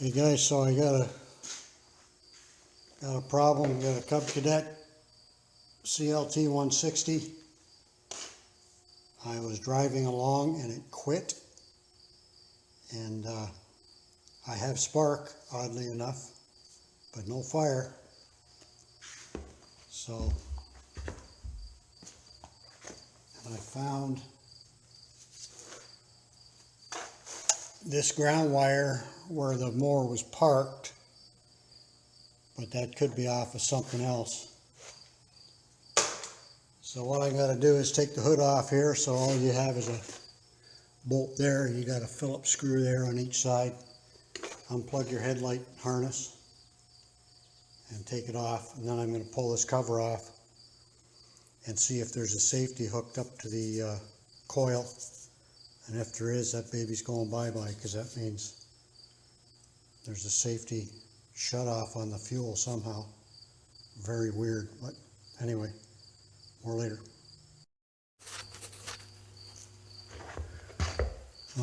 Hey guys, so I got a problem. Got a Cub Cadet CLT-160. I was driving along and it quit, and I have spark, oddly enough, but no fire. So, and I found this ground wire where the mower was parked, but that could be off of something else. So what I got to do is take the hood off here, so all you have is a bolt there. You got a Phillips screw there on each side. Unplug your headlight harness and take it off, and then I'm going to pull this cover off and see if there's a safety hooked up to the coil. And if there is, that baby's going bye-bye, because that means there's a safety shut-off on the fuel somehow. Very weird, but anyway, more later.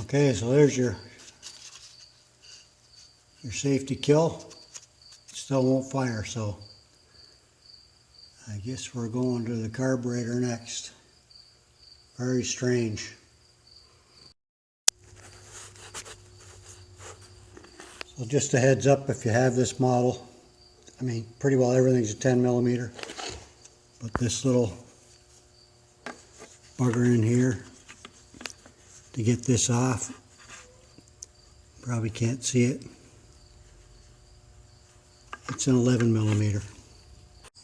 Okay, so there's your safety kill. It still won't fire, so I guess we're going to the carburetor next. Very strange. So just a heads up, if you have this model, I mean, pretty well everything's a 10 millimeter, but this little bugger in here, to get this off, probably can't see it, it's an 11 millimeter.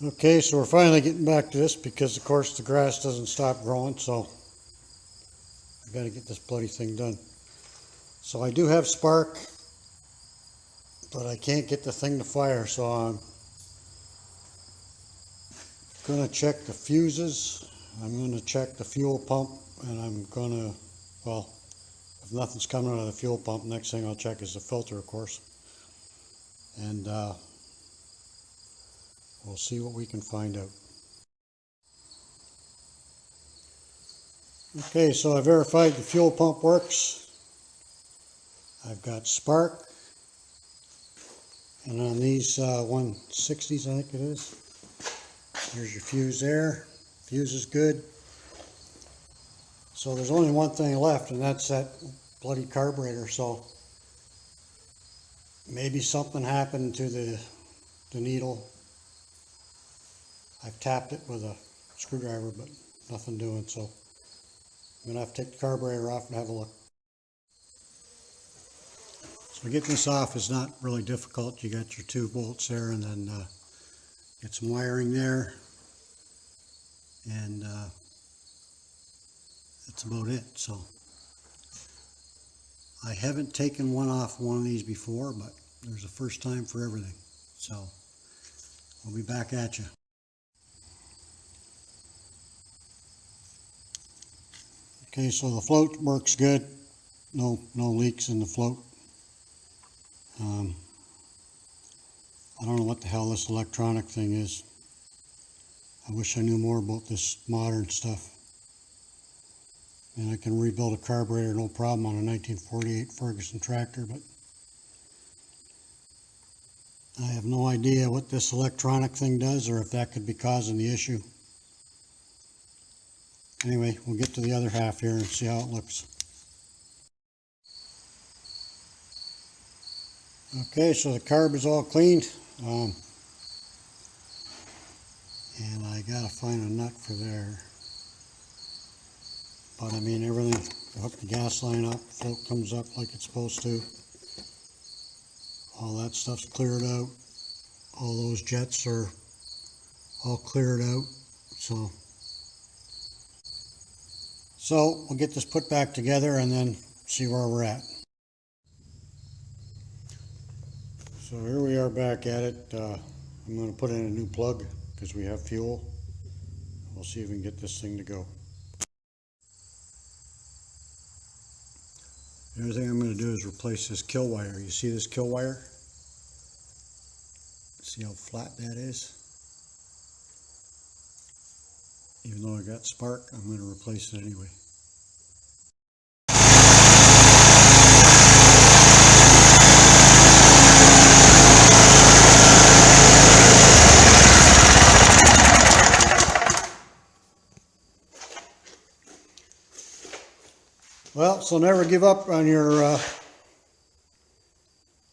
Okay, so we're finally getting back to this, because of course the grass doesn't stop growing, so I got to get this bloody thing done. So I do have spark, but I can't get the thing to fire, so I'm going to check the fuses, I'm going to check the fuel pump, and I'm going to, well, if nothing's coming out of the fuel pump, next thing I'll check is the filter, of course, and we'll see what we can find out. Okay, so I verified the fuel pump works. I've got spark. And on these 160s, I think it is, there's your fuse there. Fuse is good. So there's only one thing left, and that's that bloody carburetor. So maybe something happened to the needle. I've tapped it with a screwdriver, but nothing doing. So I'm going to have to take the carburetor off and have a look. So getting this off is not really difficult. You got your two bolts there, and then get some wiring there, and that's about it. So I haven't taken one off one of these before, but there's a first time for everything. So we'll be back at you. Okay, so the float works good. No leaks in the float. I don't know what the hell this electronic thing is. I wish I knew more about this modern stuff. And I can rebuild a carburetor no problem on a 1948 Ferguson tractor, but I have no idea what this electronic thing does, or if that could be causing the issue. Anyway, we'll get to the other half here and see how it looks. Okay, so the carb is all cleaned, and I gotta find a nut for there. But I mean, everything, hook the gas line up, float comes up like it's supposed to. All that stuff's cleared out. All those jets are all cleared out. So we'll get this put back together and then see where we're at. So here we are back at it. I'm going to put in a new plug because we have fuel. We'll see if we can get this thing to go. The other thing I'm going to do is replace this kill wire. You see this kill wire? See how flat that is? Even though I got spark, I'm going to replace it anyway. Well, so never give up on your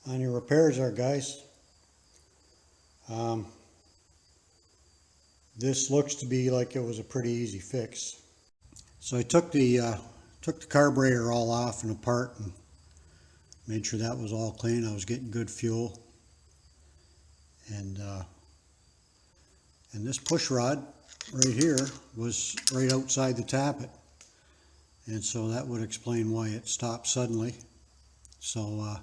repairs there, guys. This looks to be like it was a pretty easy fix. So I took the carburetor all off and apart and made sure that was all clean. I was getting good fuel. And this push rod right here was right outside the tappet. And so that would explain why it stopped suddenly. So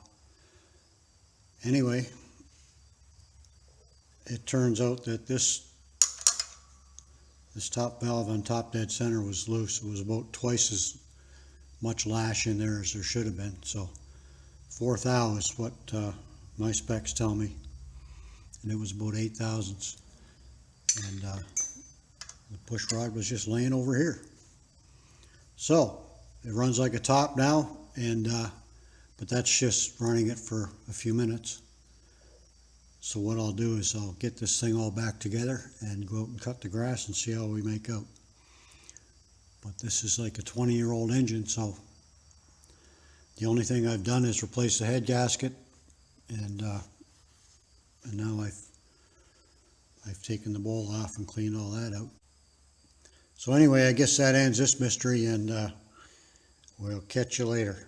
anyway, it turns out that this top valve on top dead center was loose. It was about twice as much lash in there as there should have been. So 4th thou is what my specs tell me, and it was about 8 thousandths. And the push rod was just laying over here. So it runs like a top now, and but that's just running it for a few minutes. So what I'll do is I'll get this thing all back together and go out and cut the grass and see how we make out. But this is like a 20-year-old engine, so the only thing I've done is replace the head gasket, and now I've taken the bowl off and cleaned all that out. So anyway, I guess that ends this mystery, and we'll catch you later.